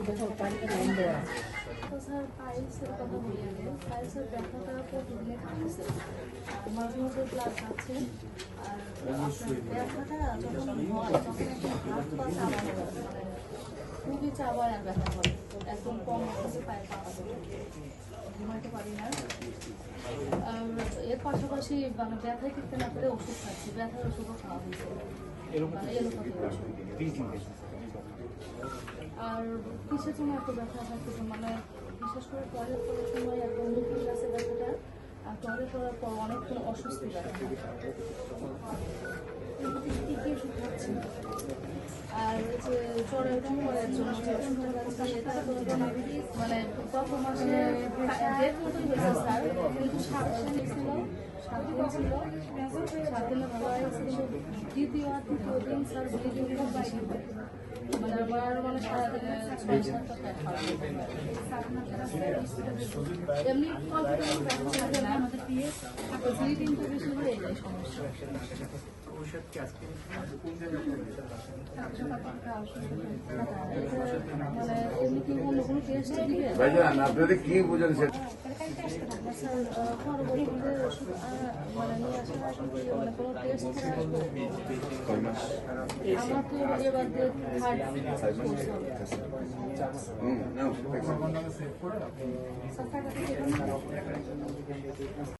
তো স্যার পাইলসের কথা বলি আগে। পাইলসের ব্যথাটা প্রতিদিনে থাকছে, মাঝে মাঝে ক্লাস আছে। আর আপনার ব্যথাটা যখন হয় তখন একদম হাত পা চাবানো ব্যথা, মানে খুবই চাবায় আর ব্যথা করে, একদম কম থেকে পায়ে পাওয়া যায়, ঘুমাইতে পারি না। আর এর পাশাপাশি মানে ব্যথায় টিকতে না পেরে ওষুধ খাচ্ছি, ব্যথার ওষুধও খাওয়া হয়েছে, মানে এলোপাথি ওষুধ। আর কিসের জন্য এত ব্যথা থাকতেছে, মানে বিশেষ করে টয়লেট করার সময় একদম দুপুর গাছে ব্যথাটা, আর টয়লেট করার পর অনেকক্ষণ অস্বস্তি ব্যথা কি কি ওষুধ খাচ্ছি। আর যে জ্বরের করার জন্য সেটা মানে গত মাসে ডেট মতোই হয়েছে স্যার, কিন্তু 7 দিন ছিল, 7 দিন ছিল, 7 দিনে ভালো হয়েছে, কিন্তু দ্বিতীয় দিন স্যার ব্লিডিং খুব বেশি হয়, মানে আমার মানে সারাদিনে 6-7টা প্যাক খাওয়া এমনি কনফিডেন্স থাকে না, ব্লিডিংটা বেশি হয়ে যায় সমস্যা। মানে এমনি কি অন্য কোনো টেস্ট দিবে? ভাইজান আপনাদের কি বুঝেন স্যার পরবর্তীতে ওষুধ মানে নিয়ে আসার আগে মানে কোনো টেস্ট করে আসবো? আমার তো এবার থার্ড কোর্স হবে। স্যার টাকাটা